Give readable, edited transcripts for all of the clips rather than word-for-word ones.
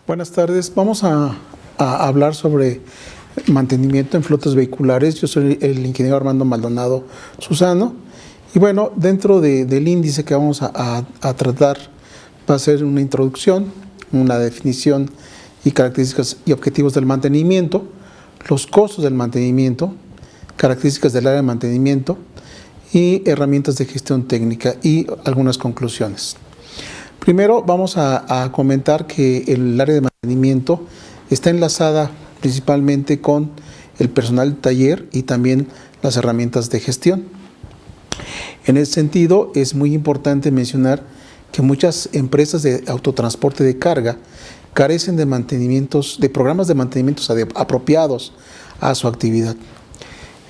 Buenas tardes. Vamos a hablar sobre mantenimiento en flotas vehiculares. Yo soy el ingeniero Armando Maldonado Susano. Y bueno, dentro del índice que vamos a tratar va a ser una introducción, una definición y características y objetivos del mantenimiento, los costos del mantenimiento, características del área de mantenimiento y herramientas de gestión técnica y algunas conclusiones. Primero vamos a comentar que el área de mantenimiento está enlazada principalmente con el personal de taller y también las herramientas de gestión. En ese sentido, es muy importante mencionar que muchas empresas de autotransporte de carga carecen de programas de mantenimiento apropiados a su actividad.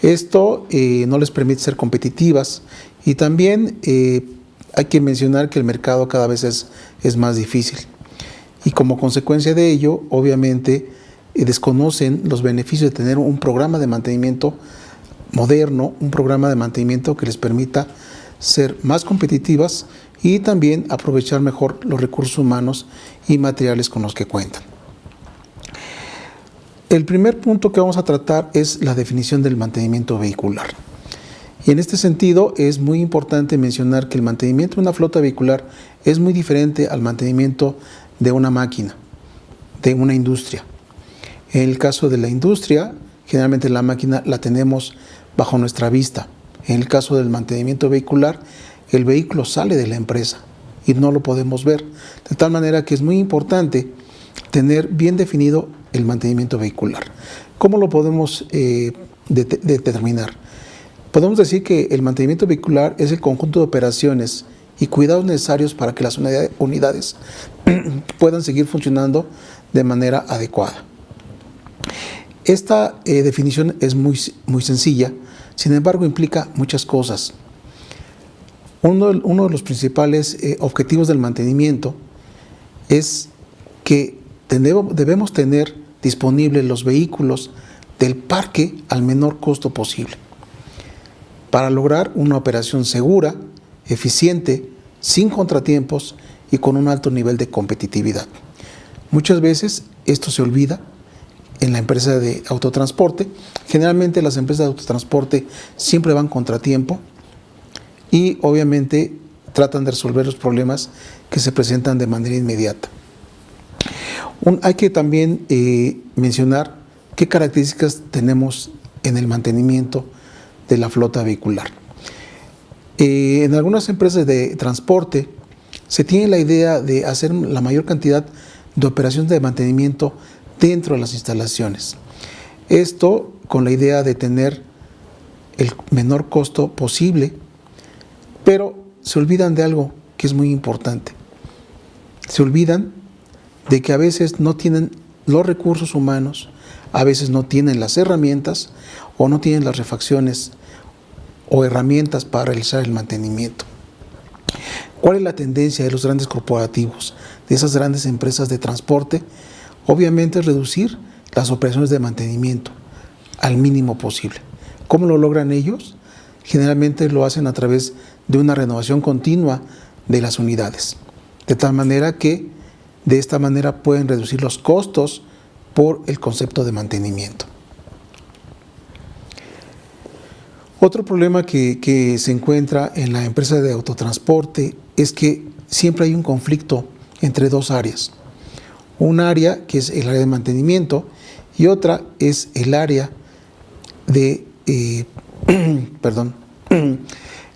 Esto no les permite ser competitivas y también hay que mencionar que el mercado cada vez es más difícil. Y como consecuencia de ello, obviamente, desconocen los beneficios de tener un programa de mantenimiento moderno, un programa de mantenimiento que les permita ser más competitivas y también aprovechar mejor los recursos humanos y materiales con los que cuentan. El primer punto que vamos a tratar es la definición del mantenimiento vehicular. Y en este sentido es muy importante mencionar que el mantenimiento de una flota vehicular es muy diferente al mantenimiento de una máquina, de una industria. En el caso de la industria, generalmente la máquina la tenemos bajo nuestra vista. En el caso del mantenimiento vehicular, el vehículo sale de la empresa y no lo podemos ver. De tal manera que es muy importante tener bien definido el mantenimiento vehicular. ¿Cómo lo podemos determinar? Podemos decir que el mantenimiento vehicular es el conjunto de operaciones y cuidados necesarios para que las unidades puedan seguir funcionando de manera adecuada. Esta definición es muy sencilla, sin embargo implica muchas cosas. Uno de los principales objetivos del mantenimiento es que debemos tener disponibles los vehículos del parque al menor costo posible, para lograr una operación segura, eficiente, sin contratiempos y con un alto nivel de competitividad. Muchas veces esto se olvida en la empresa de autotransporte. Generalmente las empresas de autotransporte siempre van contratiempo y obviamente tratan de resolver los problemas que se presentan de manera inmediata. Hay que también mencionar qué características tenemos en el mantenimiento de la flota vehicular. En algunas empresas de transporte se tiene la idea de hacer la mayor cantidad de operaciones de mantenimiento dentro de las instalaciones. Esto con la idea de tener el menor costo posible, pero se olvidan de algo que es muy importante. Se olvidan de que a veces no tienen los recursos humanos, a veces no tienen las herramientas o no tienen las refacciones o herramientas para realizar el mantenimiento. ¿Cuál es la tendencia de los grandes corporativos, de esas grandes empresas de transporte? Obviamente es reducir las operaciones de mantenimiento al mínimo posible. ¿Cómo lo logran ellos? Generalmente lo hacen a través de una renovación continua de las unidades, de tal manera que de esta manera pueden reducir los costos por el concepto de mantenimiento. Otro problema que se encuentra en la empresa de autotransporte es que siempre hay un conflicto entre dos áreas. Un área que es el área de mantenimiento y otra es el área de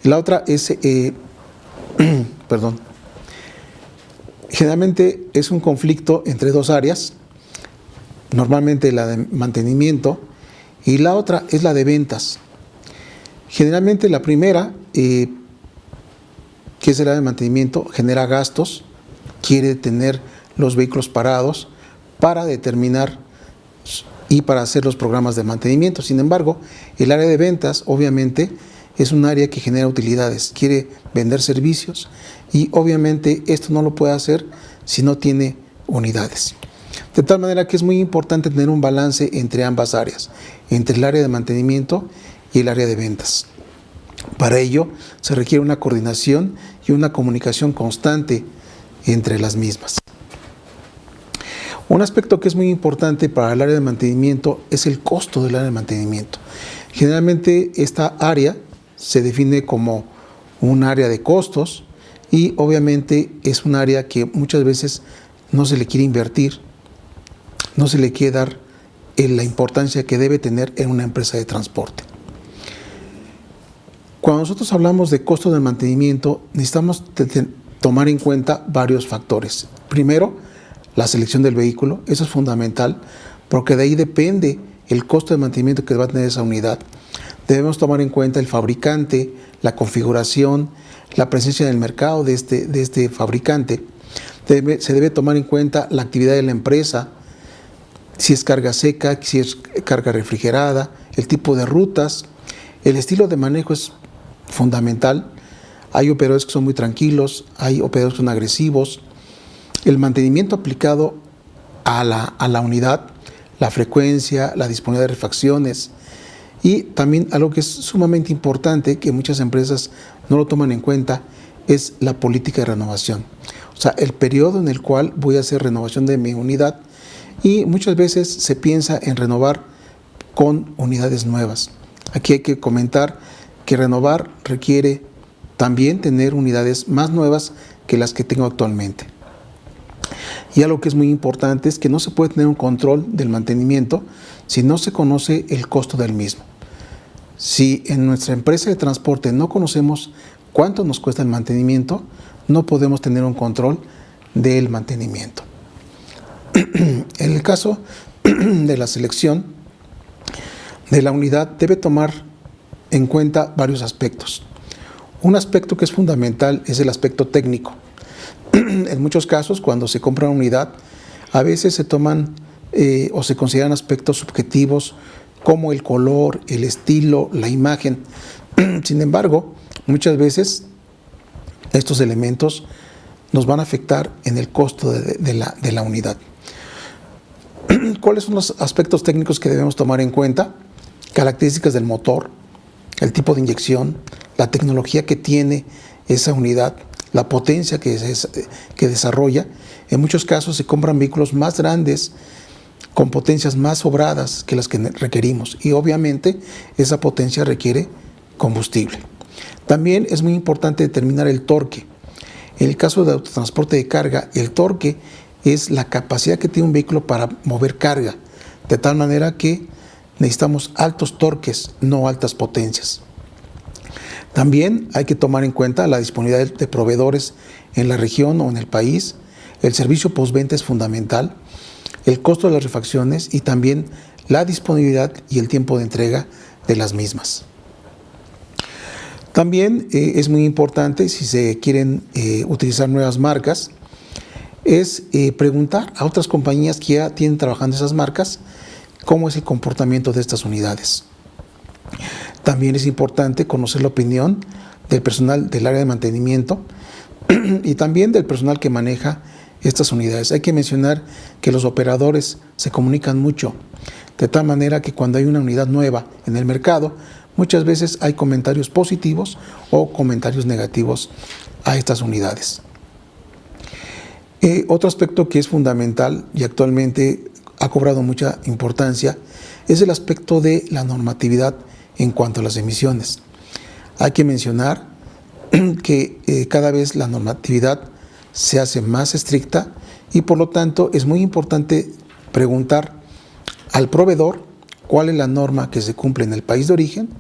la otra es generalmente es un conflicto entre dos áreas, normalmente la de mantenimiento y la otra es la de ventas. Generalmente la primera, que es el área de mantenimiento, genera gastos, quiere tener los vehículos parados para determinar y para hacer los programas de mantenimiento. Sin embargo, el área de ventas obviamente es un área que genera utilidades, quiere vender servicios y obviamente esto no lo puede hacer si no tiene unidades. De tal manera que es muy importante tener un balance entre ambas áreas, entre el área de mantenimiento y el área de ventas. Para ello se requiere una coordinación y una comunicación constante entre las mismas. Un aspecto que es muy importante para el área de mantenimiento es el costo del área de mantenimiento. Generalmente esta área se define como un área de costos y obviamente es un área que muchas veces no se le quiere invertir, no se le quiere dar la importancia que debe tener en una empresa de transporte. Cuando nosotros hablamos de costo de mantenimiento, necesitamos tomar en cuenta varios factores. Primero, la selección del vehículo, eso es fundamental, porque de ahí depende el costo de mantenimiento que va a tener esa unidad. Debemos tomar en cuenta el fabricante, la configuración, la presencia en el mercado de este fabricante. Se debe tomar en cuenta la actividad de la empresa, si es carga seca, si es carga refrigerada, el tipo de rutas, el estilo de manejo es fundamental. Hay operadores que son muy tranquilos, hay operadores que son agresivos. El mantenimiento aplicado a la unidad, la frecuencia, la disponibilidad de refacciones y también algo que es sumamente importante que muchas empresas no lo toman en cuenta es la política de renovación. O sea, el periodo en el cual voy a hacer renovación de mi unidad y muchas veces se piensa en renovar con unidades nuevas. Aquí hay que comentar que renovar requiere también tener unidades más nuevas que las que tengo actualmente. Y algo que es muy importante es que no se puede tener un control del mantenimiento si no se conoce el costo del mismo. Si en nuestra empresa de transporte no conocemos cuánto nos cuesta el mantenimiento, no podemos tener un control del mantenimiento. En el caso de la selección de la unidad debe tomar en cuenta varios aspectos. Un aspecto que es fundamental es el aspecto técnico. En muchos casos, cuando se compra una unidad, a veces se toman o se consideran aspectos subjetivos como el color, el estilo, la imagen. Sin embargo, muchas veces estos elementos nos van a afectar en el costo de la unidad. ¿Cuáles son los aspectos técnicos que debemos tomar en cuenta? Características del motor, el tipo de inyección, la tecnología que tiene esa unidad, la potencia que desarrolla. En muchos casos se compran vehículos más grandes, con potencias más sobradas que las que requerimos y obviamente esa potencia requiere combustible. También es muy importante determinar el torque. En el caso de autotransporte de carga, el torque es la capacidad que tiene un vehículo para mover carga, de tal manera que necesitamos altos torques, no altas potencias. También hay que tomar en cuenta la disponibilidad de proveedores en la región o en el país. El servicio postventa es fundamental, el costo de las refacciones y también la disponibilidad y el tiempo de entrega de las mismas. También es muy importante, si se quieren utilizar nuevas marcas, es preguntar a otras compañías que ya tienen trabajando esas marcas cómo es el comportamiento de estas unidades. También es importante conocer la opinión del personal del área de mantenimiento y también del personal que maneja estas unidades. Hay que mencionar que los operadores se comunican mucho, de tal manera que cuando hay una unidad nueva en el mercado, muchas veces hay comentarios positivos o comentarios negativos a estas unidades. Otro aspecto que es fundamental y actualmente ha cobrado mucha importancia es el aspecto de la normatividad en cuanto a las emisiones. Hay que mencionar que cada vez la normatividad se hace más estricta y por lo tanto es muy importante preguntar al proveedor cuál es la norma que se cumple en el país de origen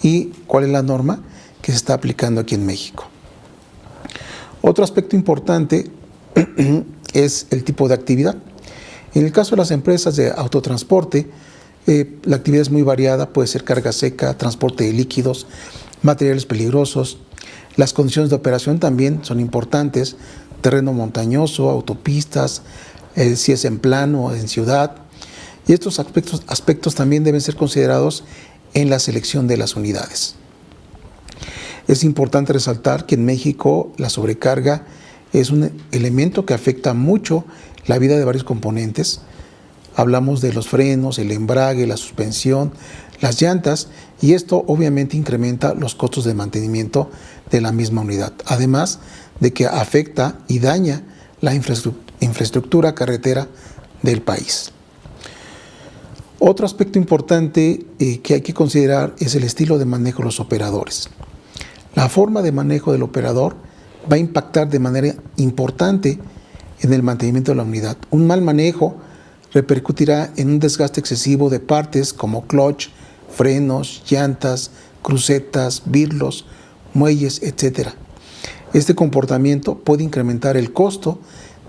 y cuál es la norma que se está aplicando aquí en México. Otro aspecto importante es el tipo de actividad. En el caso de las empresas de autotransporte, la actividad es muy variada, puede ser carga seca, transporte de líquidos, materiales peligrosos. Las condiciones de operación también son importantes, terreno montañoso, autopistas, si es en plano o en ciudad. Y estos aspectos también deben ser considerados en la selección de las unidades. Es importante resaltar que en México la sobrecarga es un elemento que afecta mucho la vida de varios componentes. Hablamos de los frenos, el embrague, la suspensión, las llantas y esto obviamente incrementa los costos de mantenimiento de la misma unidad. Además de que afecta y daña la infraestructura carretera del país. Otro aspecto importante que hay que considerar es el estilo de manejo de los operadores. La forma de manejo del operador va a impactar de manera importante en el mantenimiento de la unidad. Un mal manejo repercutirá en un desgaste excesivo de partes como clutch, frenos, llantas, crucetas, birlos, muelles, etc. Este comportamiento puede incrementar el costo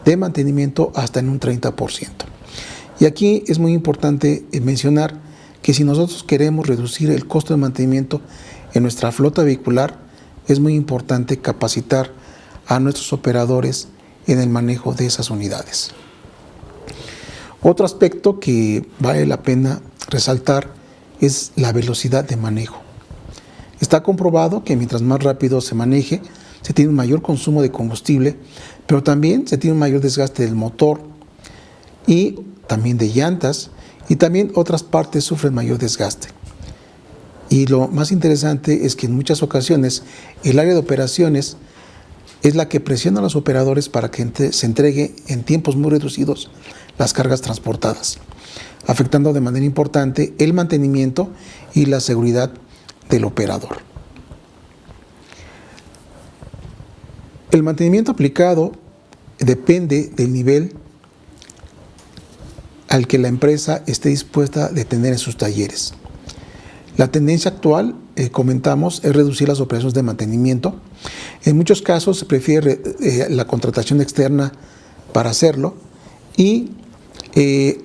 de mantenimiento hasta en un 30%. Y aquí es muy importante mencionar que si nosotros queremos reducir el costo de mantenimiento en nuestra flota vehicular, es muy importante capacitar a nuestros operadores en el manejo de esas unidades. Otro aspecto que vale la pena resaltar es la velocidad de manejo. Está comprobado que mientras más rápido se maneje, se tiene un mayor consumo de combustible, pero también se tiene un mayor desgaste del motor y también de llantas, y también otras partes sufren mayor desgaste. Y lo más interesante es que en muchas ocasiones el área de operaciones es la que presiona a los operadores para que se entregue en tiempos muy reducidos las cargas transportadas, afectando de manera importante el mantenimiento y la seguridad del operador. El mantenimiento aplicado depende del nivel al que la empresa esté dispuesta de tener en sus talleres. La tendencia actual, comentamos, es reducir las operaciones de mantenimiento. En muchos casos se prefiere la contratación externa para hacerlo, y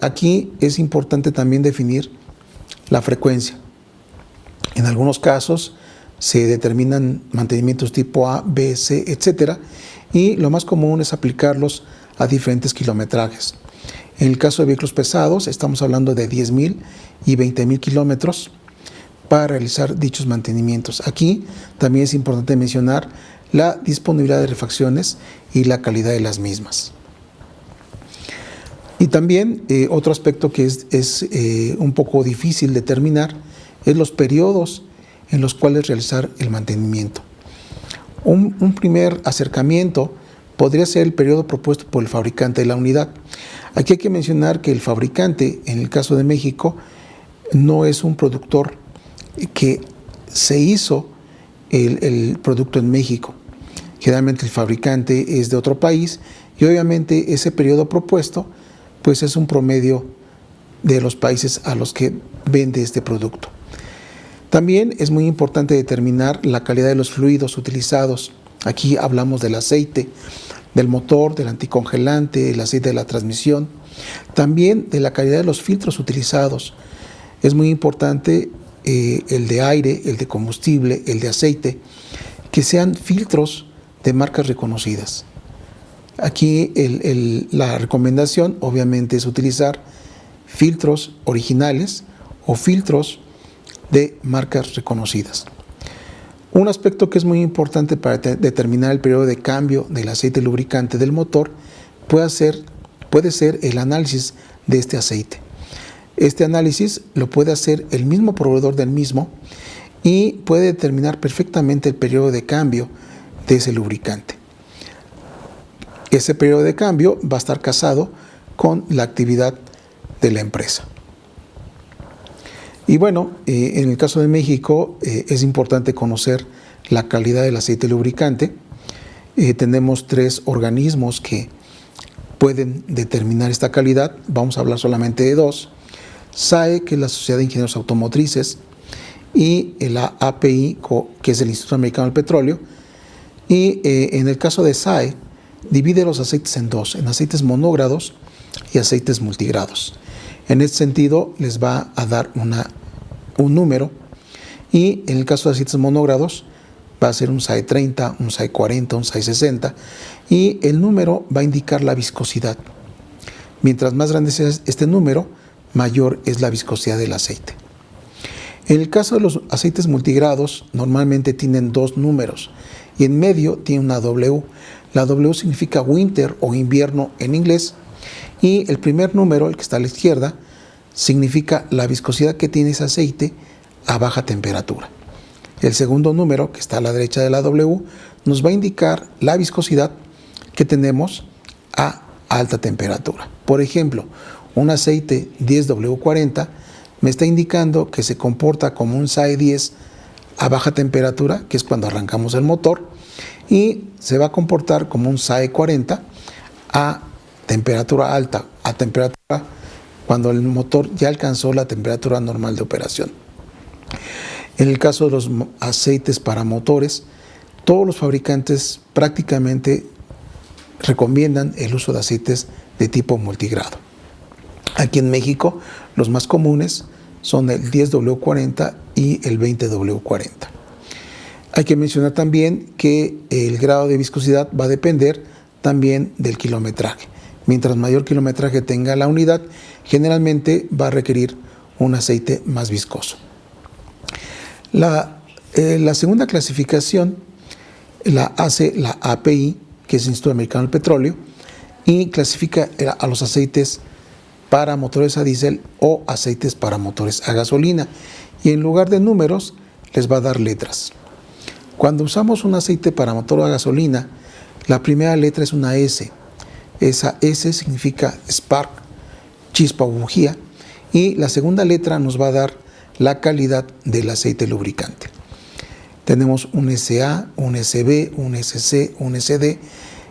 aquí es importante también definir la frecuencia. En algunos casos se determinan mantenimientos tipo A, B, C, etc. Y lo más común es aplicarlos a diferentes kilometrajes. En el caso de vehículos pesados, estamos hablando de 10,000 y 20,000 kilómetros para realizar dichos mantenimientos. Aquí también es importante mencionar la disponibilidad de refacciones y la calidad de las mismas. Y también otro aspecto que es un poco difícil determinar es los periodos en los cuales realizar el mantenimiento. Un primer acercamiento podría ser el periodo propuesto por el fabricante de la unidad. Aquí hay que mencionar que el fabricante, en el caso de México, no es un productor que se hizo el producto en México. Generalmente el fabricante es de otro país y obviamente ese periodo propuesto pues es un promedio de los países a los que vende este producto. También es muy importante determinar la calidad de los fluidos utilizados. Aquí hablamos del aceite, del motor, del anticongelante, el aceite de la transmisión, también de la calidad de los filtros utilizados. Es muy importante el de aire, el de combustible, el de aceite, que sean filtros de marcas reconocidas. Aquí la recomendación obviamente es utilizar filtros originales o filtros de marcas reconocidas. Un aspecto que es muy importante para determinar el periodo de cambio del aceite lubricante del motor puede ser el análisis de este aceite. Este análisis lo puede hacer el mismo proveedor del mismo y puede determinar perfectamente el periodo de cambio de ese lubricante. Ese periodo de cambio va a estar casado con la actividad de la empresa. Y bueno, en el caso de México es importante conocer la calidad del aceite lubricante. Tenemos 3 organismos que pueden determinar esta calidad. Vamos a hablar solamente de 2. SAE, que es la Sociedad de Ingenieros Automotrices, y la API, que es el Instituto Americano del Petróleo. Y en el caso de SAE, divide los aceites en 2, en aceites monógrados y aceites multigrados. En este sentido, les va a dar un número, y en el caso de aceites monógrados va a ser un SAE 30, un SAE 40, un SAE 60, y el número va a indicar la viscosidad. Mientras más grande sea este número, mayor es la viscosidad del aceite. En el caso de los aceites multigrados, normalmente tienen 2 números, y en medio tiene una W. La W significa winter o invierno en inglés, y el primer número, el que está a la izquierda, significa la viscosidad que tiene ese aceite a baja temperatura. El segundo número, que está a la derecha de la W, nos va a indicar la viscosidad que tenemos a alta temperatura. Por ejemplo, un aceite 10W40, me está indicando que se comporta como un SAE 10 a baja temperatura, que es cuando arrancamos el motor, y se va a comportar como un SAE 40 a temperatura alta, a temperatura cuando el motor ya alcanzó la temperatura normal de operación. En el caso de los aceites para motores, todos los fabricantes prácticamente recomiendan el uso de aceites de tipo multigrado. Aquí en México, los más comunes son el 10W40 y el 20W40. Hay que mencionar también que el grado de viscosidad va a depender también del kilometraje. Mientras mayor kilometraje tenga la unidad, generalmente va a requerir un aceite más viscoso. La segunda clasificación la hace la API, que es el Instituto Americano del Petróleo, y clasifica a los aceites para motores a diésel o aceites para motores a gasolina. Y en lugar de números, les va a dar letras. Cuando usamos un aceite para motor a gasolina, la primera letra es una S. Esa S significa spark, chispa o bujía, y la segunda letra nos va a dar la calidad del aceite lubricante. Tenemos un SA, un SB, un SC, un SD.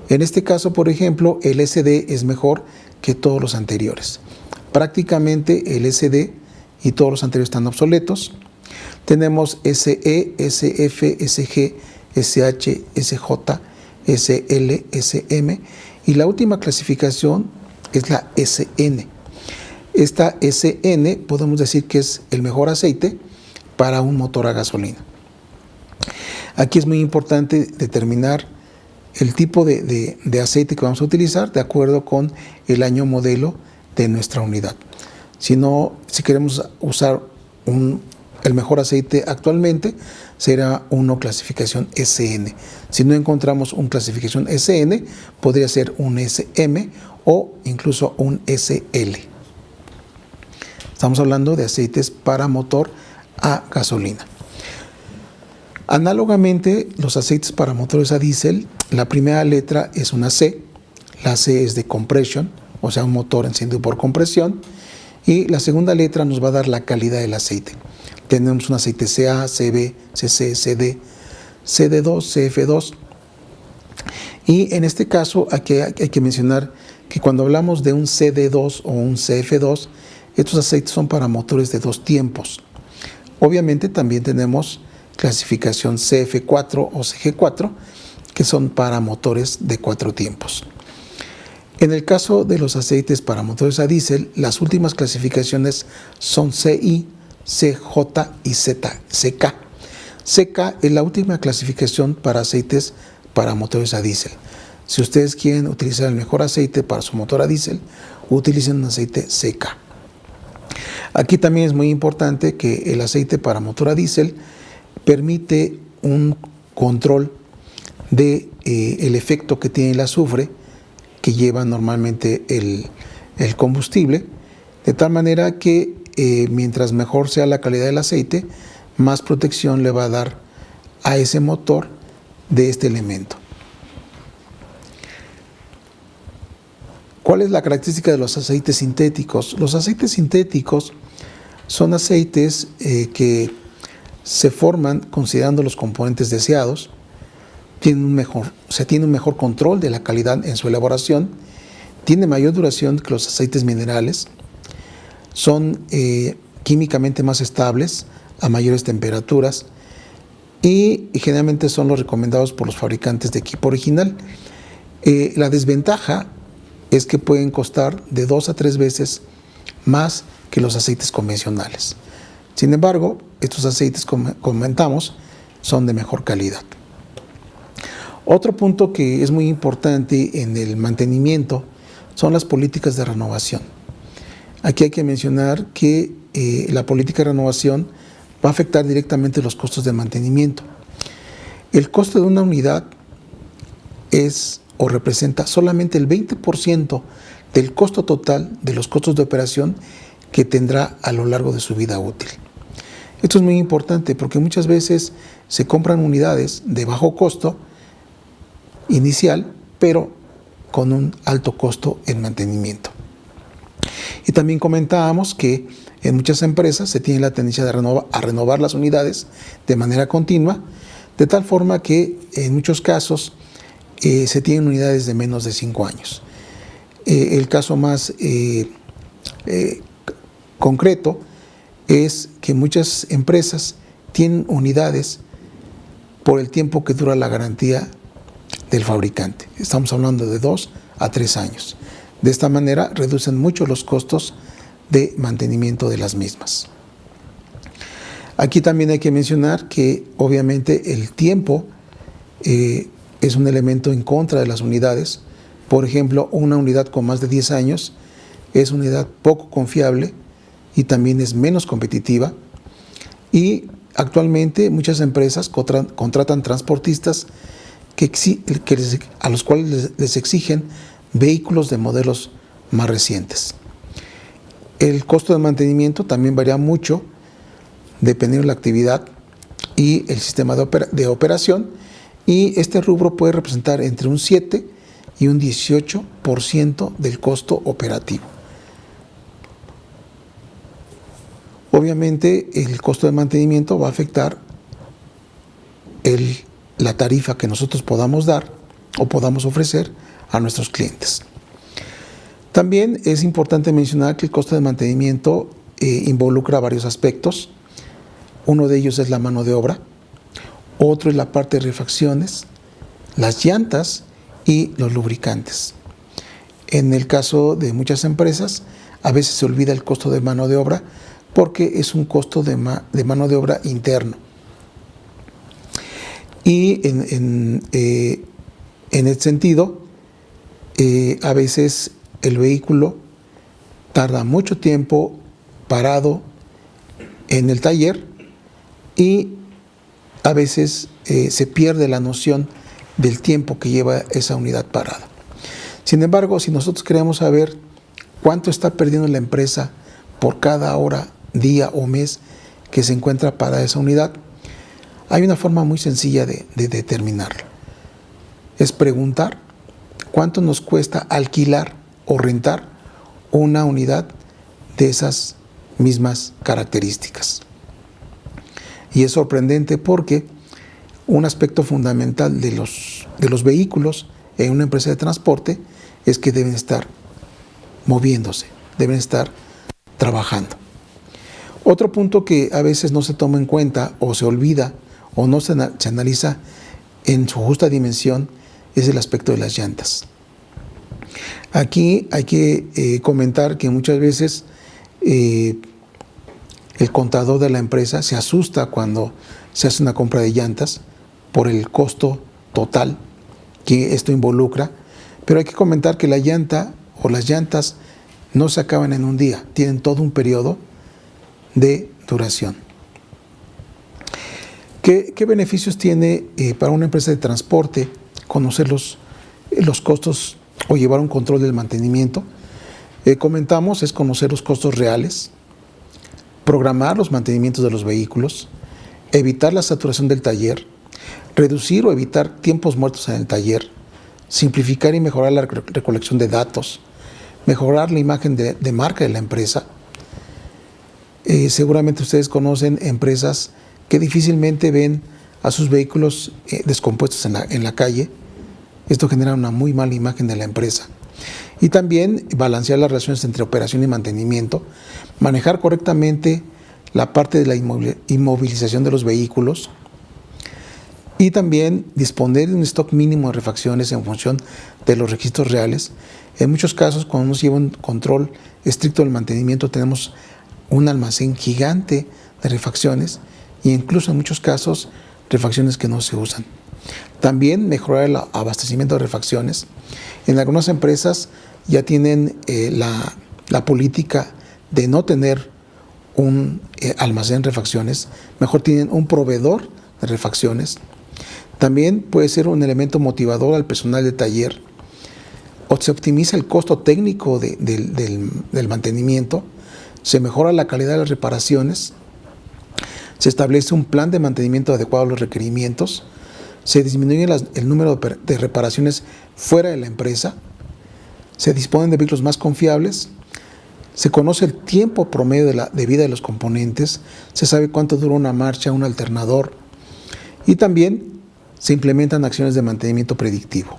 En este caso, por ejemplo, el SD es mejor que todos los anteriores. Prácticamente el SD y todos los anteriores están obsoletos. Tenemos SE, SF, SG, SH, SJ, SL, SM, y la última clasificación es la SN. Esta SN podemos decir que es el mejor aceite para un motor a gasolina. Aquí es muy importante determinar el tipo de aceite que vamos a utilizar de acuerdo con el año modelo de nuestra unidad. Si queremos usar el mejor aceite actualmente, será una clasificación SN. Si no encontramos una clasificación SN, podría ser un SM o incluso un SL. Estamos hablando de aceites para motor a gasolina. Análogamente, los aceites para motores a diésel, la primera letra es una C. La C es de compression, o sea, un motor encendido por compresión. Y la segunda letra nos va a dar la calidad del aceite. Tenemos un aceite CA, CB, CC, CD, CD2, CF2. Y en este caso hay que mencionar que cuando hablamos de un CD2 o un CF2, estos aceites son para motores de 2 tiempos. Obviamente también tenemos clasificación CF4 o CG4, que son para motores de 4 tiempos. En el caso de los aceites para motores a diésel, las últimas clasificaciones son CI, CJ y CK. CK es la última clasificación para aceites para motores a diésel. Si ustedes quieren utilizar el mejor aceite para su motor a diésel, utilicen un aceite CK. Aquí también es muy importante que el aceite para motor a diésel permite un control de el efecto que tiene el azufre que lleva normalmente el combustible, de tal manera que mientras mejor sea la calidad del aceite, más protección le va a dar a ese motor de este elemento. ¿Cuál es la característica de los aceites sintéticos? Los aceites sintéticos son aceites que se forman considerando los componentes deseados, tiene un mejor control de la calidad en su elaboración, tiene mayor duración que los aceites minerales, son químicamente más estables a mayores temperaturas y generalmente son los recomendados por los fabricantes de equipo original. La desventaja es que pueden costar de 2 a 3 veces más que los aceites convencionales. Sin embargo, estos aceites, como comentamos, son de mejor calidad. Otro punto que es muy importante en el mantenimiento son las políticas de renovación. Aquí hay que mencionar que la política de renovación va a afectar directamente los costos de mantenimiento. El costo de una unidad es o representa solamente el 20% del costo total de los costos de operación que tendrá a lo largo de su vida útil. Esto es muy importante porque muchas veces se compran unidades de bajo costo inicial, pero con un alto costo en mantenimiento. Y también comentábamos que en muchas empresas se tiene la tendencia de renovar las unidades de manera continua, de tal forma que en muchos casos se tienen unidades de menos de 5 años. El caso más concreto es que muchas empresas tienen unidades por el tiempo que dura la garantía del fabricante. Estamos hablando de 2 a 3 años. De esta manera reducen mucho los costos de mantenimiento de las mismas. Aquí también hay que mencionar que obviamente el tiempo es un elemento en contra de las unidades. Por ejemplo, una unidad con más de 10 años es una unidad poco confiable y también es menos competitiva. Y actualmente muchas empresas contratan transportistas a los cuales les exigen vehículos de modelos más recientes. El costo de mantenimiento también varía mucho dependiendo de la actividad y el sistema de operación, y este rubro puede representar entre un 7 y un 18% del costo operativo. Obviamente el costo de mantenimiento va a afectar la tarifa que nosotros podamos dar o podamos ofrecer a nuestros clientes. También es importante mencionar que el costo de mantenimiento involucra varios aspectos. Uno de ellos es la mano de obra, otro es la parte de refacciones, las llantas y los lubricantes. En el caso de muchas empresas, a veces se olvida el costo de mano de obra porque es un costo de mano de obra interno. Y en ese sentido, a veces el vehículo tarda mucho tiempo parado en el taller y a veces se pierde la noción del tiempo que lleva esa unidad parada. Sin embargo, si nosotros queremos saber cuánto está perdiendo la empresa por cada hora, día o mes que se encuentra parada esa unidad, hay una forma muy sencilla de determinarlo. Es preguntar cuánto nos cuesta alquilar o rentar una unidad de esas mismas características. Y es sorprendente porque un aspecto fundamental de los vehículos en una empresa de transporte es que deben estar moviéndose, deben estar trabajando. Otro punto que a veces no se toma en cuenta o se olvida o no se analiza en su justa dimensión es el aspecto de las llantas. Aquí hay que comentar que muchas veces el contador de la empresa se asusta cuando se hace una compra de llantas por el costo total que esto involucra, pero hay que comentar que la llanta o las llantas no se acaban en un día, tienen todo un periodo de duración. ¿Qué beneficios tiene para una empresa de transporte conocer los costos o llevar un control del mantenimiento? Comentamos, es conocer los costos reales, programar los mantenimientos de los vehículos, evitar la saturación del taller, reducir o evitar tiempos muertos en el taller, simplificar y mejorar la recolección de datos, mejorar la imagen de marca de la empresa. Seguramente ustedes conocen empresas que difícilmente ven a sus vehículos descompuestos en la calle. Esto genera una muy mala imagen de la empresa. Y también balancear las relaciones entre operación y mantenimiento, manejar correctamente la parte de la inmovilización de los vehículos y también disponer de un stock mínimo de refacciones en función de los registros reales. En muchos casos, cuando nos lleva un control estricto del mantenimiento, tenemos un almacén gigante de refacciones e incluso en muchos casos refacciones que no se usan. También mejorar el abastecimiento de refacciones. En algunas empresas ya tienen la política de no tener un almacén de refacciones, mejor tienen un proveedor de refacciones. También puede ser un elemento motivador al personal de taller, o se optimiza el costo técnico del mantenimiento, se mejora la calidad de las reparaciones, se establece un plan de mantenimiento adecuado a los requerimientos, se disminuye el número de reparaciones fuera de la empresa, se disponen de vehículos más confiables, Se conoce el tiempo promedio de vida de los componentes, se sabe cuánto dura una marcha, un alternador, y también se implementan acciones de mantenimiento predictivo.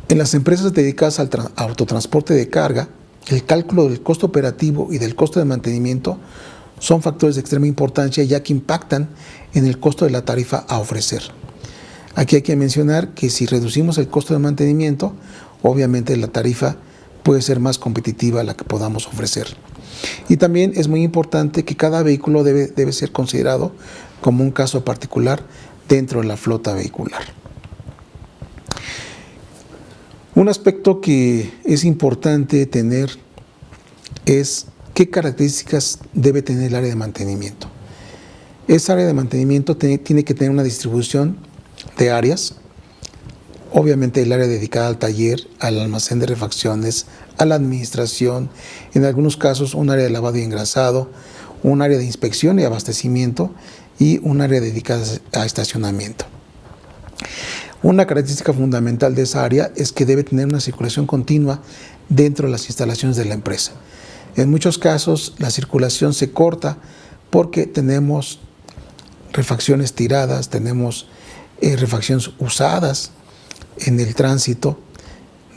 En las empresas dedicadas al autotransporte de carga, el cálculo del costo operativo y del costo de mantenimiento son factores de extrema importancia, ya que impactan en el costo de la tarifa a ofrecer. Aquí hay que mencionar que si reducimos el costo de mantenimiento, obviamente la tarifa puede ser más competitiva a la que podamos ofrecer. Y también es muy importante que cada vehículo debe ser considerado como un caso particular dentro de la flota vehicular. Un aspecto que es importante tener es qué características debe tener el área de mantenimiento. Esa área de mantenimiento tiene que tener una distribución de áreas. Obviamente el área dedicada al taller, al almacén de refacciones, a la administración, en algunos casos un área de lavado y engrasado, un área de inspección y abastecimiento y un área dedicada a estacionamiento. Una característica fundamental de esa área es que debe tener una circulación continua dentro de las instalaciones de la empresa. En muchos casos la circulación se corta porque tenemos refacciones tiradas, tenemos refacciones usadas en el tránsito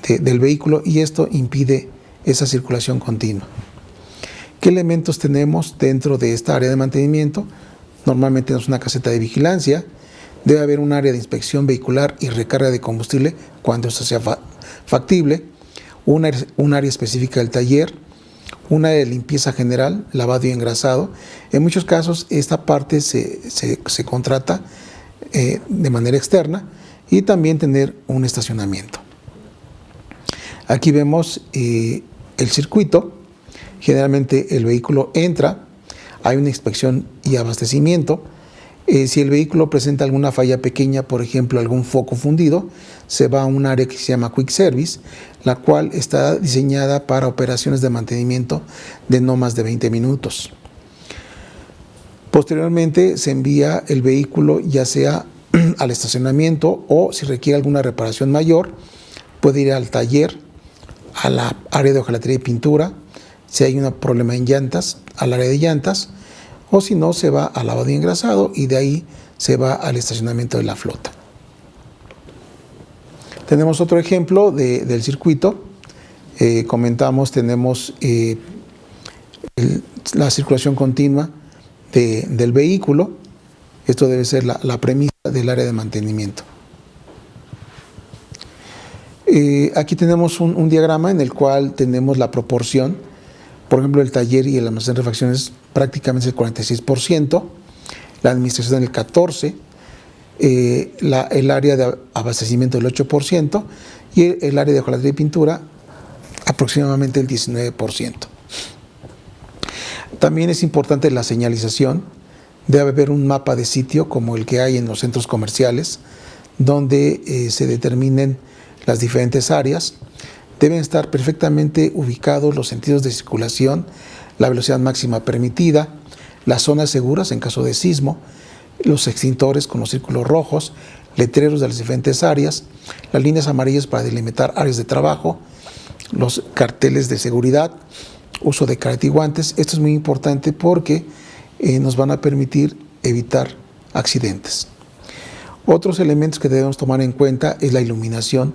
del vehículo y esto impide esa circulación continua. ¿Qué elementos tenemos dentro de esta área de mantenimiento? Normalmente tenemos una caseta de vigilancia, debe haber un área de inspección vehicular y recarga de combustible cuando esto sea factible, un área específica del taller, un área de limpieza general, lavado y engrasado. En muchos casos esta parte se contrata de manera externa y también tener un estacionamiento. Aquí vemos el circuito. Generalmente el vehículo entra, hay una inspección y abastecimiento. Si el vehículo presenta alguna falla pequeña, por ejemplo algún foco fundido, se va a un área que se llama Quick Service, la cual está diseñada para operaciones de mantenimiento de no más de 20 minutos. Posteriormente se envía el vehículo ya sea al estacionamiento o si requiere alguna reparación mayor, puede ir al taller, a la área de hojalatería y pintura, si hay un problema en llantas, al área de llantas, o si no, se va al lavado y engrasado y de ahí se va al estacionamiento de la flota. Tenemos otro ejemplo del circuito. Comentamos, tenemos la circulación continua del vehículo. Esto debe ser la premisa del área de mantenimiento. Aquí tenemos un diagrama en el cual tenemos la proporción. Por ejemplo, el taller y el almacén de refacciones prácticamente el 46%, la administración el 14%, el área de abastecimiento el 8% y el área de hojalatería y pintura aproximadamente el 19%. También es importante la señalización. Debe haber un mapa de sitio como el que hay en los centros comerciales, donde se determinen las diferentes áreas. Deben estar perfectamente ubicados los sentidos de circulación, la velocidad máxima permitida, las zonas seguras en caso de sismo, los extintores con los círculos rojos, letreros de las diferentes áreas, las líneas amarillas para delimitar áreas de trabajo, los carteles de seguridad, uso de careta y guantes. Esto es muy importante porque nos van a permitir evitar accidentes. Otros elementos que debemos tomar en cuenta es la iluminación.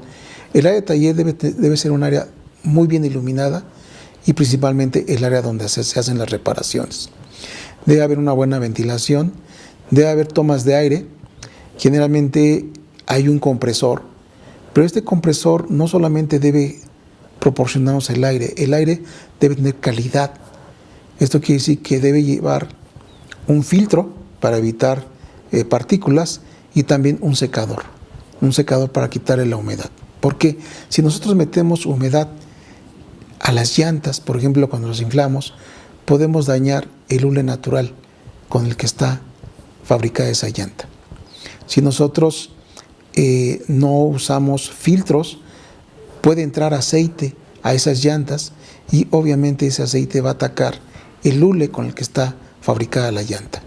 El área de taller debe ser un área muy bien iluminada y principalmente el área donde se hacen las reparaciones. Debe haber una buena ventilación, debe haber tomas de aire. Generalmente hay un compresor, pero este compresor no solamente debe proporcionarnos el aire debe tener calidad. Esto quiere decir que debe llevar un filtro para evitar partículas y también un secador para quitarle la humedad. Porque si nosotros metemos humedad a las llantas, por ejemplo, cuando los inflamos, podemos dañar el hule natural con el que está fabricada esa llanta. Si nosotros no usamos filtros, puede entrar aceite a esas llantas y obviamente ese aceite va a atacar el hule con el que está fabricada la llanta.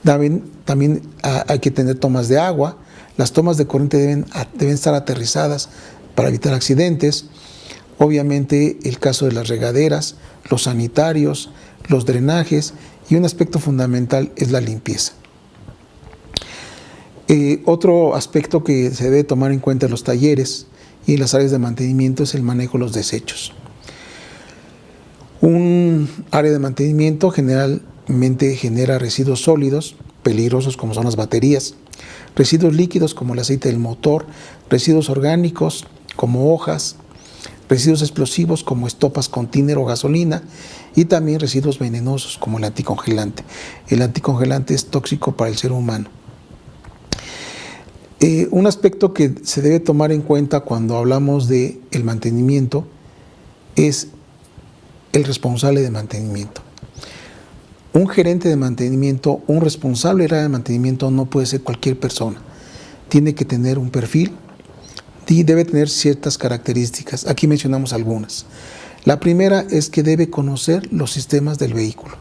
También hay que tener tomas de agua. Las tomas de corriente deben estar aterrizadas para evitar accidentes. Obviamente el caso de las regaderas, los sanitarios, los drenajes y un aspecto fundamental es la limpieza. Otro aspecto que se debe tomar en cuenta en los talleres y en las áreas de mantenimiento es el manejo de los desechos. Un área de mantenimiento generalmente genera residuos sólidos, peligrosos como son las baterías, residuos líquidos como el aceite del motor, residuos orgánicos como hojas, residuos explosivos como estopas con tiner o gasolina y también residuos venenosos como el anticongelante. El anticongelante es tóxico para el ser humano. Un aspecto que se debe tomar en cuenta cuando hablamos del mantenimiento es el responsable de mantenimiento. Un gerente de mantenimiento, un responsable del área de mantenimiento no puede ser cualquier persona. Tiene que tener un perfil y debe tener ciertas características. Aquí mencionamos algunas. La primera es que debe conocer los sistemas del vehículo.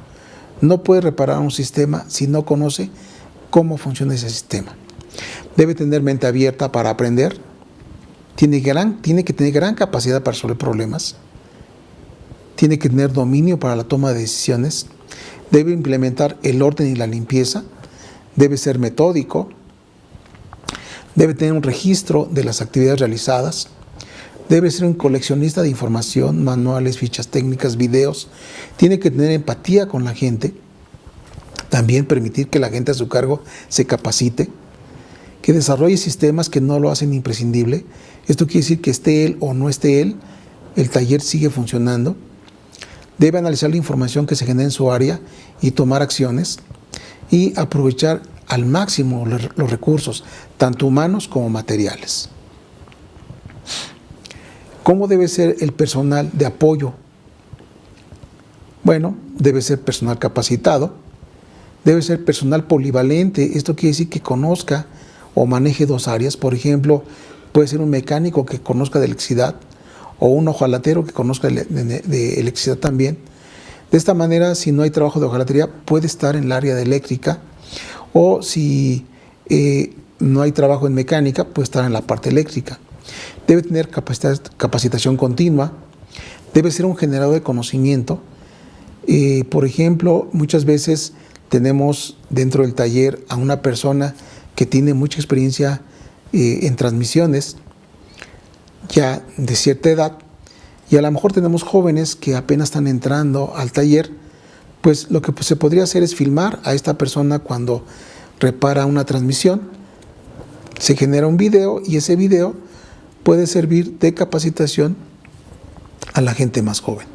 No puede reparar un sistema si no conoce cómo funciona ese sistema. Debe tener mente abierta para aprender. Tiene que tener gran capacidad para resolver problemas. Tiene que tener dominio para la toma de decisiones. Debe implementar el orden y la limpieza. Debe ser metódico. Debe tener un registro de las actividades realizadas. Debe ser un coleccionista de información, manuales, fichas técnicas, videos. Tiene que tener empatía con la gente. También permitir que la gente a su cargo se capacite. Que desarrolle sistemas que no lo hacen imprescindible. Esto quiere decir que esté él o no esté él, el taller sigue funcionando. Debe analizar la información que se genera en su área y tomar acciones y aprovechar al máximo los recursos, tanto humanos como materiales. ¿Cómo debe ser el personal de apoyo? Bueno, debe ser personal capacitado, debe ser personal polivalente. Esto quiere decir que conozca o maneje dos áreas. Por ejemplo, puede ser un mecánico que conozca de electricidad o un hojalatero que conozca de electricidad también. De esta manera, si no hay trabajo de hojalatería, puede estar en el área de eléctrica, o si no hay trabajo en mecánica, puede estar en la parte eléctrica. Debe tener capacitación continua, debe ser un generador de conocimiento. Por ejemplo, muchas veces tenemos dentro del taller a una persona que tiene mucha experiencia en transmisiones, ya de cierta edad, y a lo mejor tenemos jóvenes que apenas están entrando al taller. Pues lo que se podría hacer es filmar a esta persona cuando repara una transmisión. Se genera un video y ese video puede servir de capacitación a la gente más joven.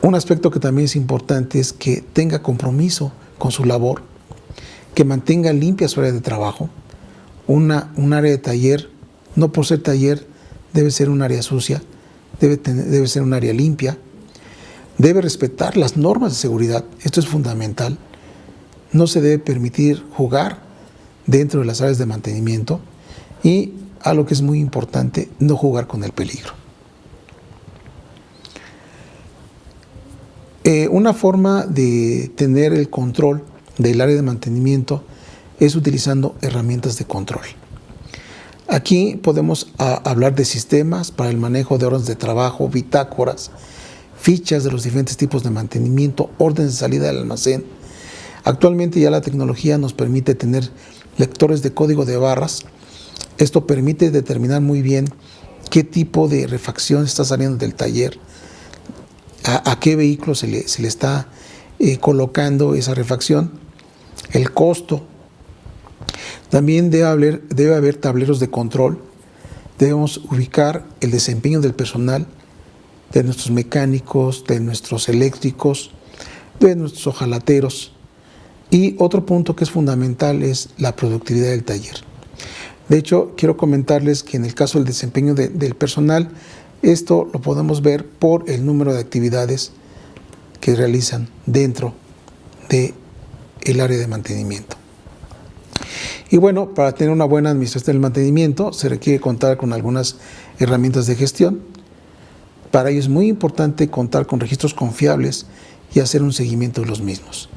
Un aspecto que también es importante es que tenga compromiso con su labor, que mantenga limpia su área de trabajo. Un área de taller, no por ser taller, debe ser un área sucia, debe ser un área limpia. Debe respetar las normas de seguridad. Esto es fundamental. No se debe permitir jugar dentro de las áreas de mantenimiento y, algo que es muy importante, no jugar con el peligro. Una forma de tener el control del área de mantenimiento es utilizando herramientas de control. Aquí podemos hablar de sistemas para el manejo de órdenes de trabajo, bitácoras, fichas de los diferentes tipos de mantenimiento, órdenes de salida del almacén. Actualmente ya la tecnología nos permite tener lectores de código de barras. Esto permite determinar muy bien qué tipo de refacción está saliendo del taller, a qué vehículo se le está colocando esa refacción, el costo. También debe haber tableros de control. Debemos ubicar el desempeño del personal, de nuestros mecánicos, de nuestros eléctricos, de nuestros hojalateros. Y otro punto que es fundamental es la productividad del taller. De hecho, quiero comentarles que en el caso del desempeño del personal, esto lo podemos ver por el número de actividades que realizan dentro del área de mantenimiento. Y bueno, para tener una buena administración del mantenimiento se requiere contar con algunas herramientas de gestión. Para ello es muy importante contar con registros confiables y hacer un seguimiento de los mismos.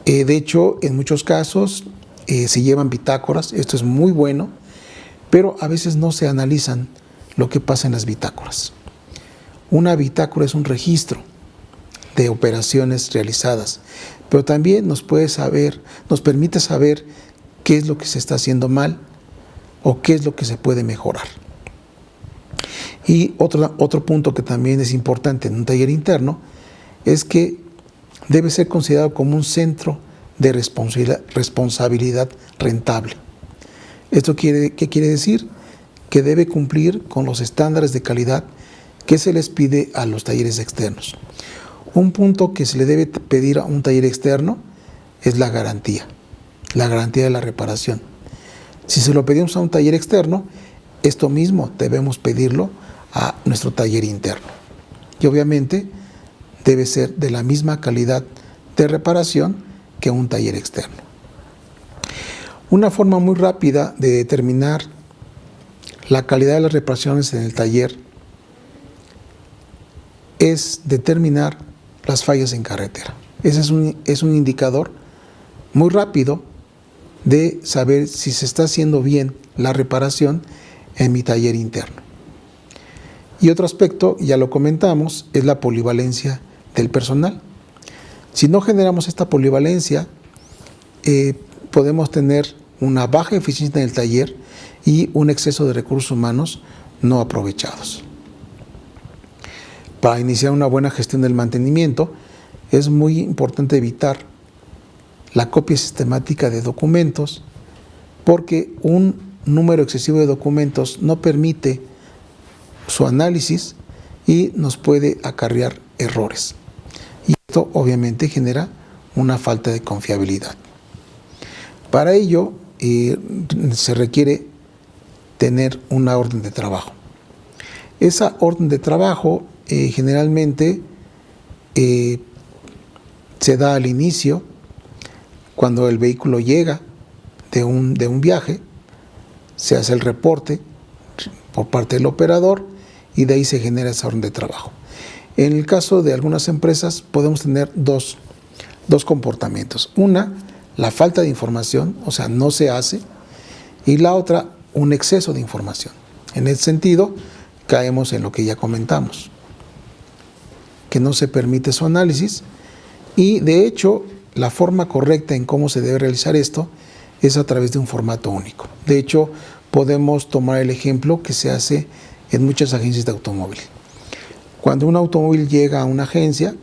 De hecho, en muchos casos se llevan bitácoras. Esto es muy bueno, pero a veces no se analizan lo que pasa en las bitácoras. Una bitácora es un registro de operaciones realizadas, pero también nos permite saber qué es lo que se está haciendo mal o qué es lo que se puede mejorar. Y otro punto que también es importante en un taller interno es que debe ser considerado como un centro de responsabilidad rentable. ¿Esto qué quiere decir? Que debe cumplir con los estándares de calidad que se les pide a los talleres externos. Un punto que se le debe pedir a un taller externo es la garantía de la reparación. Si se lo pedimos a un taller externo, esto mismo debemos pedirlo a nuestro taller interno. Y obviamente debe ser de la misma calidad de reparación que un taller externo. Una forma muy rápida de determinar la calidad de las reparaciones en el taller es determinar las fallas en carretera. Ese es un indicador muy rápido de saber si se está haciendo bien la reparación en mi taller interno. Y otro aspecto, ya lo comentamos, es la polivalencia del personal. Si no generamos esta polivalencia, podemos tener una baja eficiencia en el taller y un exceso de recursos humanos no aprovechados. Para iniciar una buena gestión del mantenimiento, es muy importante evitar la copia sistemática de documentos, porque un número excesivo de documentos no permite su análisis y nos puede acarrear errores. Y esto obviamente genera una falta de confiabilidad. Para ello se requiere tener una orden de trabajo. Esa orden de trabajo generalmente se da al inicio, cuando el vehículo llega de un viaje, se hace el reporte por parte del operador y de ahí se genera esa orden de trabajo. En el caso de algunas empresas podemos tener dos comportamientos. Una, la falta de información, o sea, no se hace, y la otra, un exceso de información. En ese sentido, caemos en lo que ya comentamos, que no se permite su análisis, y de hecho, la forma correcta en cómo se debe realizar esto es a través de un formato único. De hecho, podemos tomar el ejemplo que se hace en muchas agencias de automóvil. Cuando un automóvil llega a una agencia,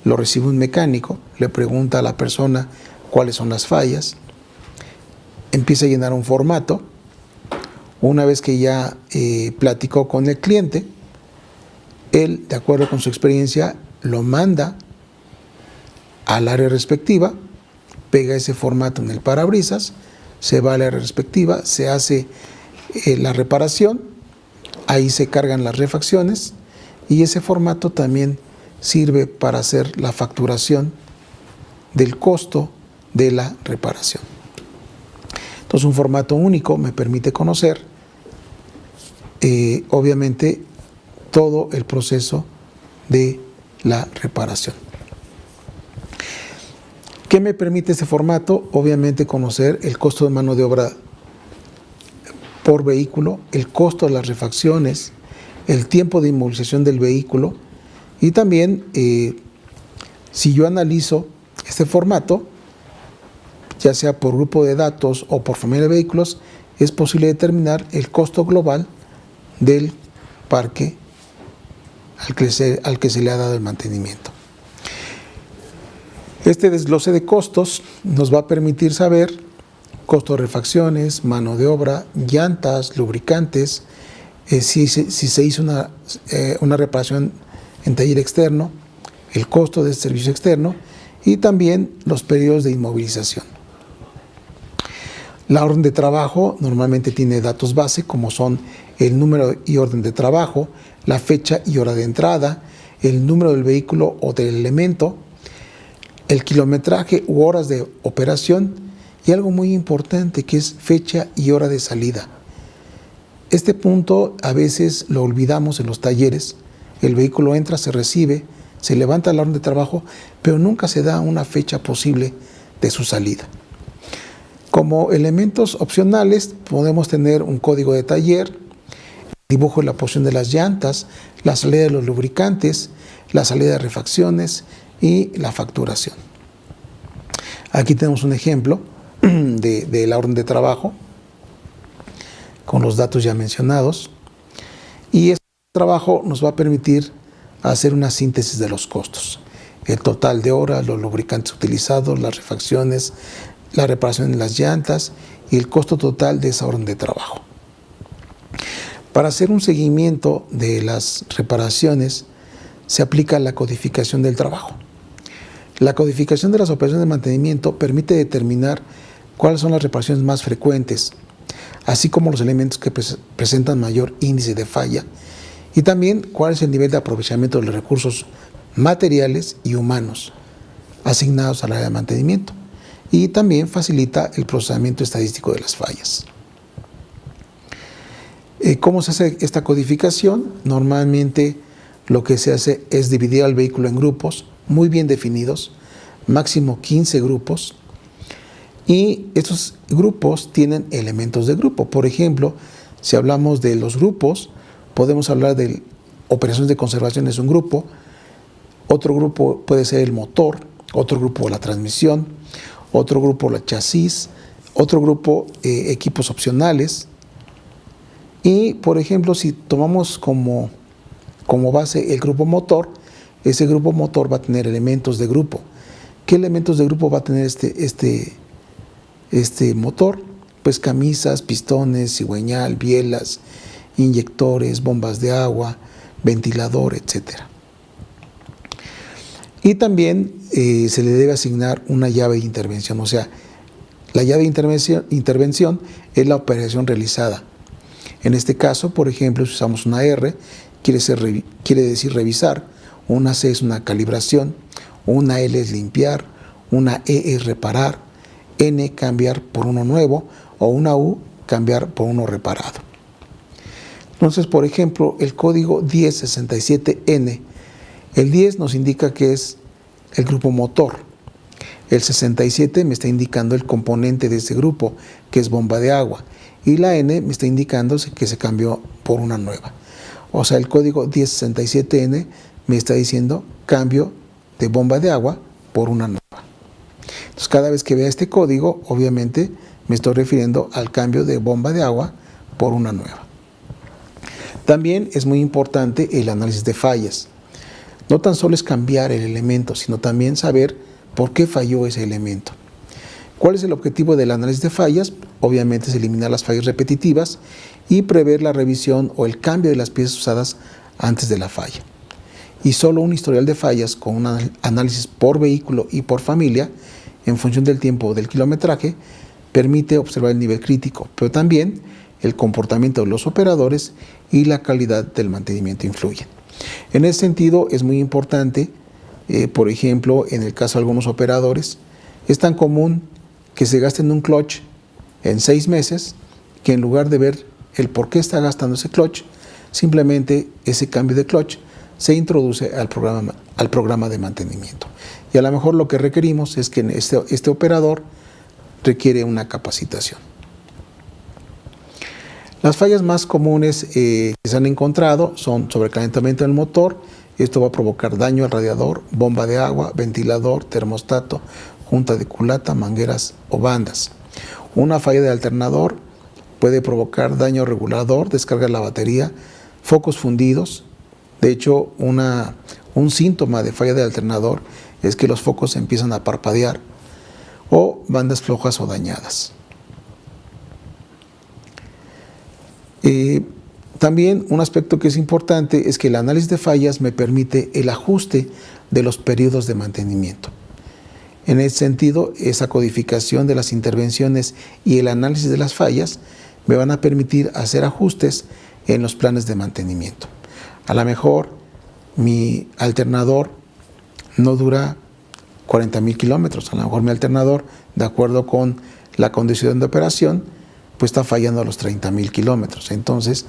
lo recibe un mecánico, le pregunta a la persona cuáles son las fallas, empieza a llenar un formato. Una vez que ya platicó con el cliente, él, de acuerdo con su experiencia, lo manda al área respectiva, pega ese formato en el parabrisas, se va al área respectiva, se hace la reparación, ahí se cargan las refacciones y ese formato también sirve para hacer la facturación del costo de la reparación. Entonces, un formato único me permite conocer, obviamente, todo el proceso de la reparación. ¿Qué me permite este formato? Obviamente conocer el costo de mano de obra por vehículo, el costo de las refacciones, el tiempo de inmovilización del vehículo y también si yo analizo este formato, ya sea por grupo de datos o por familia de vehículos, es posible determinar el costo global del parque al que se le ha dado el mantenimiento. Este desglose de costos nos va a permitir saber costo de refacciones, mano de obra, llantas, lubricantes, si se hizo una reparación en taller externo, el costo del servicio externo y también los periodos de inmovilización. La orden de trabajo normalmente tiene datos base como son el número y orden de trabajo, la fecha y hora de entrada, el número del vehículo o del elemento, el kilometraje u horas de operación y algo muy importante que es fecha y hora de salida. Este punto a veces lo olvidamos en los talleres. El vehículo entra, se recibe, se levanta la orden de trabajo, pero nunca se da una fecha posible de su salida. Como elementos opcionales podemos tener un código de taller, dibujo de la posición de las llantas, la salida de los lubricantes, la salida de refacciones y la facturación. Aquí tenemos un ejemplo de la orden de trabajo con los datos ya mencionados, y este trabajo nos va a permitir hacer una síntesis de los costos: el total de horas, los lubricantes utilizados, las refacciones, la reparación en las llantas y el costo total de esa orden de trabajo. Para hacer un seguimiento de las reparaciones se aplica la codificación del trabajo. La codificación de las operaciones de mantenimiento permite determinar cuáles son las reparaciones más frecuentes, así como los elementos que presentan mayor índice de falla, y también cuál es el nivel de aprovechamiento de los recursos materiales y humanos asignados al área de mantenimiento, y también facilita el procesamiento estadístico de las fallas. ¿Cómo se hace esta codificación? Normalmente lo que se hace es dividir al vehículo en grupos muy bien definidos, máximo 15 grupos, y estos grupos tienen elementos de grupo. Por ejemplo, si hablamos de los grupos, podemos hablar de operaciones de conservación, es un grupo; otro grupo puede ser el motor; otro grupo la transmisión; otro grupo la chasis; otro grupo equipos opcionales. Y, por ejemplo, si tomamos como base el grupo motor, ese grupo motor va a tener elementos de grupo. ¿Qué elementos de grupo va a tener este motor? Pues camisas, pistones, cigüeñal, bielas, inyectores, bombas de agua, ventilador, etc. Y también se le debe asignar una llave de intervención. O sea, la llave de intervención es la operación realizada. En este caso, por ejemplo, si usamos una R, quiere decir revisar; una C es una calibración; una L es limpiar; una E es reparar; N cambiar por uno nuevo; o una U cambiar por uno reparado. Entonces, por ejemplo, el código 1067N, el 10 nos indica que es el grupo motor; el 67 me está indicando el componente de ese grupo, que es bomba de agua; y la N me está indicando que se cambió por una nueva. O sea, el código 1067N me está diciendo cambio de bomba de agua por una nueva. Entonces, cada vez que vea este código, obviamente me estoy refiriendo al cambio de bomba de agua por una nueva. También es muy importante el análisis de fallas. No tan solo es cambiar el elemento, sino también saber por qué falló ese elemento. ¿Cuál es el objetivo del análisis de fallas? Obviamente es eliminar las fallas repetitivas y prever la revisión o el cambio de las piezas usadas antes de la falla. Y solo un historial de fallas con un análisis por vehículo y por familia, en función del tiempo o del kilometraje, permite observar el nivel crítico, pero también el comportamiento de los operadores y la calidad del mantenimiento influyen. En ese sentido, es muy importante, por ejemplo, en el caso de algunos operadores, es tan común que se gasten un clutch en 6 meses, que en lugar de ver el por qué está gastando ese clutch, simplemente ese cambio de clutch se introduce al programa de mantenimiento. Y a lo mejor lo que requerimos es que este operador requiere una capacitación. Las fallas más comunes que se han encontrado son sobrecalentamiento del motor. Esto va a provocar daño al radiador, bomba de agua, ventilador, termostato, junta de culata, mangueras o bandas. Una falla de alternador puede provocar daño al regulador, descarga de la batería, focos fundidos. De hecho, un síntoma de falla de alternador es que los focos empiezan a parpadear, o bandas flojas o dañadas. También un aspecto que es importante es que el análisis de fallas me permite el ajuste de los periodos de mantenimiento. En ese sentido, esa codificación de las intervenciones y el análisis de las fallas me van a permitir hacer ajustes en los planes de mantenimiento. A lo mejor mi alternador no dura 40,000 kilómetros, a lo mejor mi alternador, de acuerdo con la condición de operación, pues está fallando a los 30,000 kilómetros. Entonces,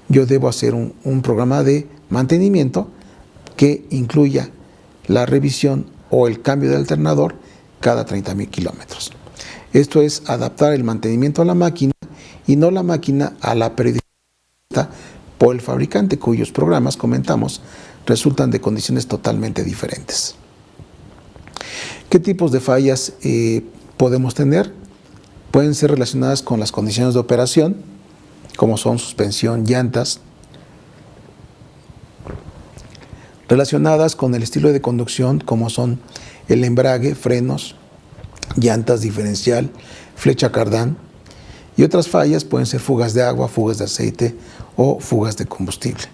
yo debo hacer un programa de mantenimiento que incluya la revisión o el cambio de alternador cada 30,000 kilómetros. Esto es adaptar el mantenimiento a la máquina y no la máquina a la periodicidad por el fabricante, cuyos programas, comentamos, resultan de condiciones totalmente diferentes. ¿Qué tipos de fallas podemos tener? Pueden ser relacionadas con las condiciones de operación, como son suspensión, llantas, relacionadas con el estilo de conducción, como son el embrague, frenos, llantas, diferencial, flecha cardán, y otras fallas pueden ser fugas de agua, fugas de aceite o fugas de combustible.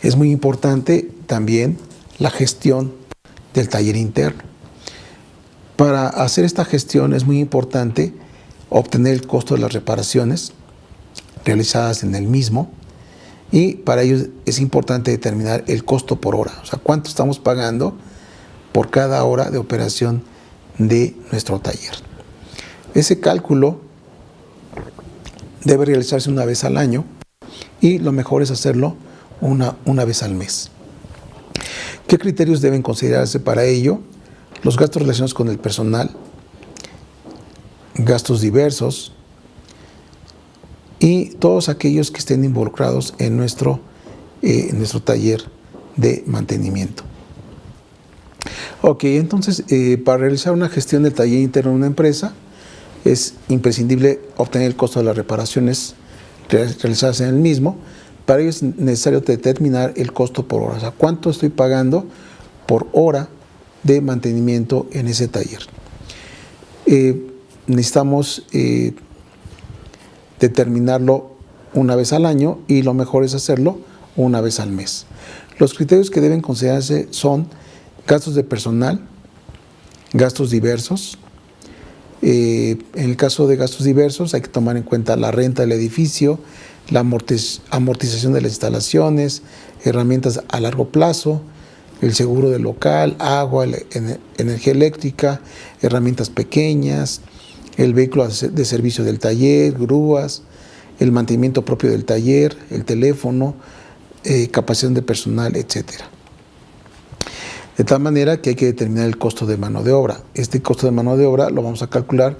Es muy importante también la gestión del taller interno. Para hacer esta gestión es muy importante obtener el costo de las reparaciones realizadas en el mismo, y para ello es importante determinar el costo por hora, o sea, cuánto estamos pagando por cada hora de operación de nuestro taller. Ese cálculo debe realizarse una vez al año y lo mejor es hacerlo una vez al mes. ¿Qué criterios deben considerarse para ello? Los gastos relacionados con el personal, gastos diversos y todos aquellos que estén involucrados en nuestro taller de mantenimiento. Ok, entonces para realizar una gestión del taller interno de una empresa es imprescindible obtener el costo de las reparaciones realizadas en el mismo. Para ello es necesario determinar el costo por hora, o sea, cuánto estoy pagando por hora de mantenimiento en ese taller. Necesitamos determinarlo una vez al año y lo mejor es hacerlo una vez al mes. Los criterios que deben considerarse son gastos de personal, gastos diversos. En el caso de gastos diversos hay que tomar en cuenta la renta del edificio, la amortización de las instalaciones, herramientas a largo plazo, el seguro del local, agua, energía eléctrica, herramientas pequeñas, el vehículo de servicio del taller, grúas, el mantenimiento propio del taller, el teléfono, capacitación de personal, etc. De tal manera que hay que determinar el costo de mano de obra. Este costo de mano de obra lo vamos a calcular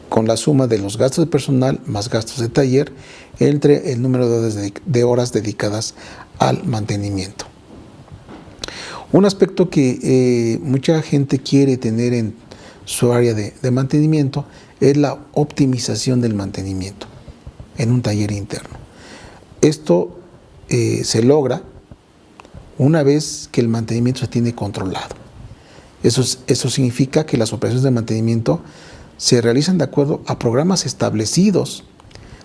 con la suma de los gastos de personal más gastos de taller entre el número de horas dedicadas al mantenimiento. Un aspecto que mucha gente quiere tener en su área de mantenimiento es la optimización del mantenimiento en un taller interno. Esto se logra una vez que el mantenimiento se tiene controlado. Eso significa que las operaciones de mantenimiento se realizan de acuerdo a programas establecidos,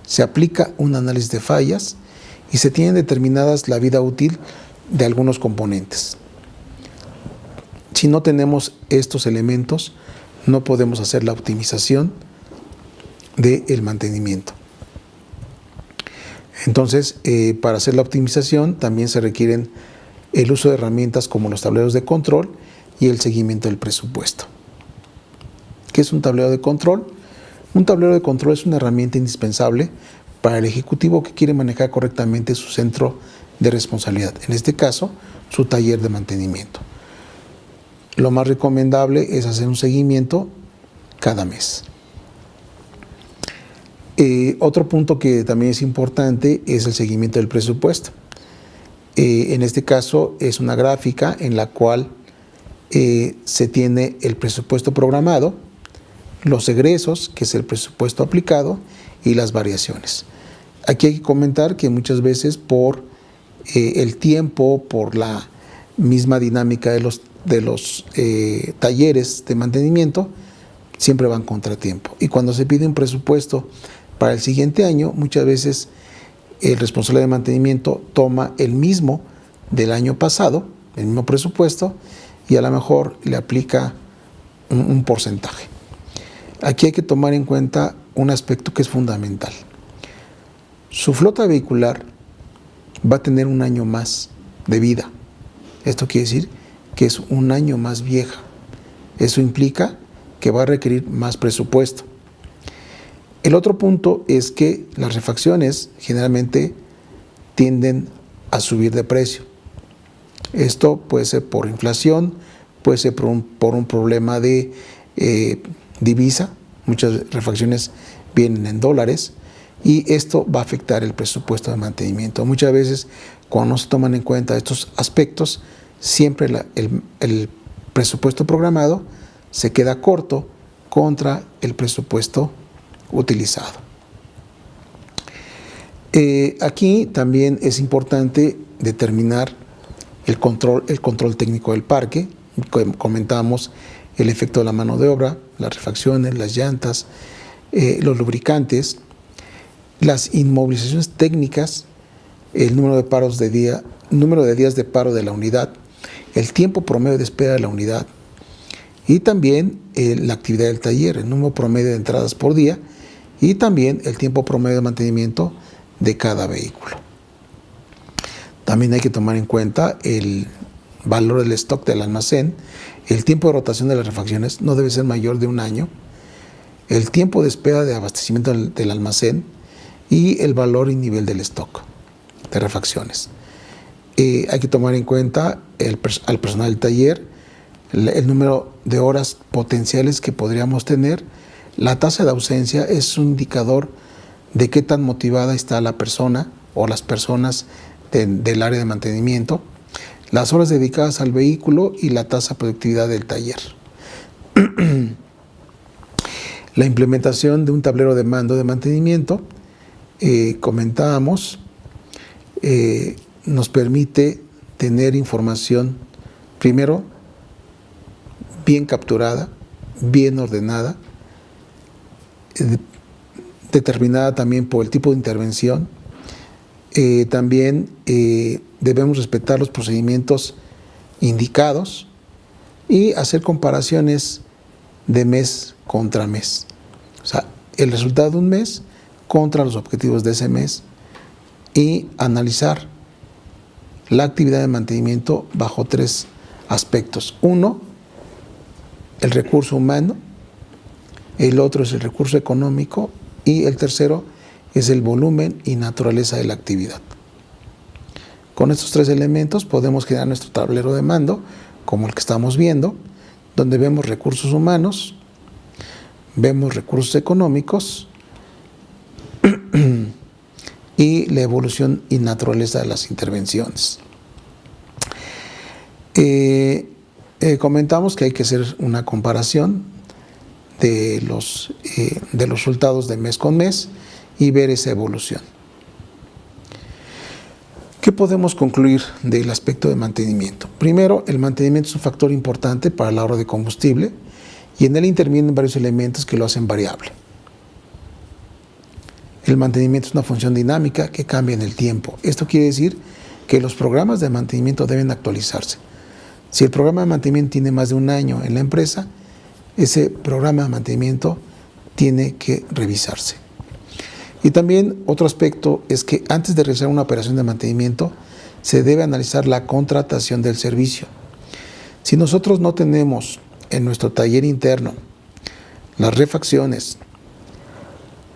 se aplica un análisis de fallas y se tienen determinadas la vida útil de algunos componentes. Si no tenemos estos elementos, no podemos hacer la optimización del mantenimiento. Entonces, para hacer la optimización también se requieren el uso de herramientas como los tableros de control y el seguimiento del presupuesto. ¿Qué es un tablero de control? Un tablero de control es una herramienta indispensable para el ejecutivo que quiere manejar correctamente su centro de responsabilidad, en este caso, su taller de mantenimiento. Lo más recomendable es hacer un seguimiento cada mes. Otro punto que también es importante es el seguimiento del presupuesto. En este caso es una gráfica en la cual se tiene el presupuesto programado, los egresos, que es el presupuesto aplicado, y las variaciones. Aquí hay que comentar que muchas veces por el tiempo, por la misma dinámica de los talleres de mantenimiento, siempre van contratiempo. Y cuando se pide un presupuesto para el siguiente año, muchas veces el responsable de mantenimiento toma el mismo del año pasado, el mismo presupuesto, y a lo mejor le aplica un porcentaje. Aquí hay que tomar en cuenta un aspecto que es fundamental. Su flota vehicular va a tener un año más de vida. Esto quiere decir que es un año más vieja. Eso implica que va a requerir más presupuesto. El otro punto es que las refacciones generalmente tienden a subir de precio. Esto puede ser por inflación, puede ser por un problema de divisa. Muchas refacciones vienen en dólares y esto va a afectar el presupuesto de mantenimiento. Muchas veces, cuando no se toman en cuenta estos aspectos, siempre el presupuesto programado se queda corto contra el presupuesto utilizado. Aquí también es importante determinar el control técnico del parque. Comentamos el efecto de la mano de obra, las refacciones, las llantas, los lubricantes, las inmovilizaciones técnicas, el número de días de paro de la unidad, el tiempo promedio de espera de la unidad y también la actividad del taller, el número promedio de entradas por día y también el tiempo promedio de mantenimiento de cada vehículo. También hay que tomar en cuenta el valor del stock del almacén, el tiempo de rotación de las refacciones no debe ser mayor de 1 año, el tiempo de espera de abastecimiento del almacén y el valor y nivel del stock de refacciones. Hay que tomar en cuenta al personal del taller, el número de horas potenciales que podríamos tener. La tasa de ausencia es un indicador de qué tan motivada está la persona o las personas del área de mantenimiento, las horas dedicadas al vehículo y la tasa de productividad del taller. La implementación de un tablero de mando de mantenimiento, comentábamos, nos permite tener información, primero, bien capturada, bien ordenada, determinada también por el tipo de intervención. También debemos respetar los procedimientos indicados y hacer comparaciones de mes contra mes. O sea, el resultado de un mes contra los objetivos de ese mes y analizar la actividad de mantenimiento bajo 3 aspectos. 1, el recurso humano, el otro es el recurso económico y el tercero es el volumen y naturaleza de la actividad. Con estos 3 elementos podemos generar nuestro tablero de mando, como el que estamos viendo, donde vemos recursos humanos, vemos recursos económicos y la evolución y naturaleza de las intervenciones. Comentamos que hay que hacer una comparación de los resultados de mes con mes y ver esa evolución. ¿Qué podemos concluir del aspecto de mantenimiento? Primero, el mantenimiento es un factor importante para el ahorro de combustible y en él intervienen varios elementos que lo hacen variable. El mantenimiento es una función dinámica que cambia en el tiempo. Esto quiere decir que los programas de mantenimiento deben actualizarse. Si el programa de mantenimiento tiene más de 1 año en la empresa, ese programa de mantenimiento tiene que revisarse. Y también otro aspecto es que antes de realizar una operación de mantenimiento se debe analizar la contratación del servicio. Si nosotros no tenemos en nuestro taller interno las refacciones,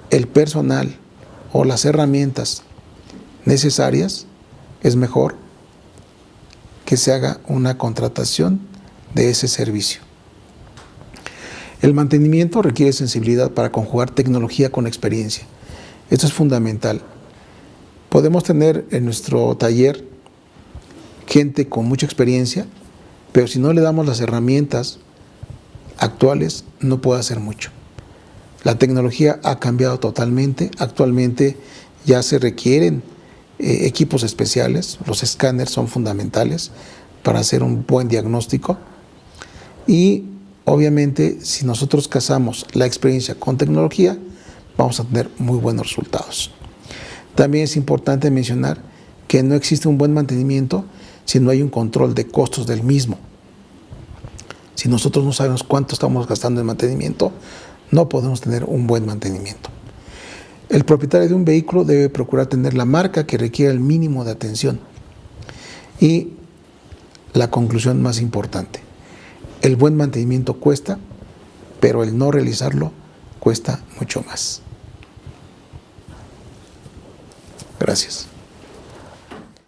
el personal o las herramientas necesarias, es mejor que se haga una contratación de ese servicio. El mantenimiento requiere sensibilidad para conjugar tecnología con experiencia. Esto es fundamental. Podemos tener en nuestro taller gente con mucha experiencia, pero si no le damos las herramientas actuales, no puede hacer mucho. La tecnología ha cambiado totalmente. Actualmente ya se requieren equipos especiales. Los escáneres son fundamentales para hacer un buen diagnóstico. Y obviamente, si nosotros casamos la experiencia con tecnología, vamos a tener muy buenos resultados. También es importante mencionar que no existe un buen mantenimiento si no hay un control de costos del mismo. Si nosotros no sabemos cuánto estamos gastando en mantenimiento, no podemos tener un buen mantenimiento. El propietario de un vehículo debe procurar tener la marca que requiera el mínimo de atención. Y la conclusión más importante, el buen mantenimiento cuesta, pero el no realizarlo cuesta mucho más. Gracias.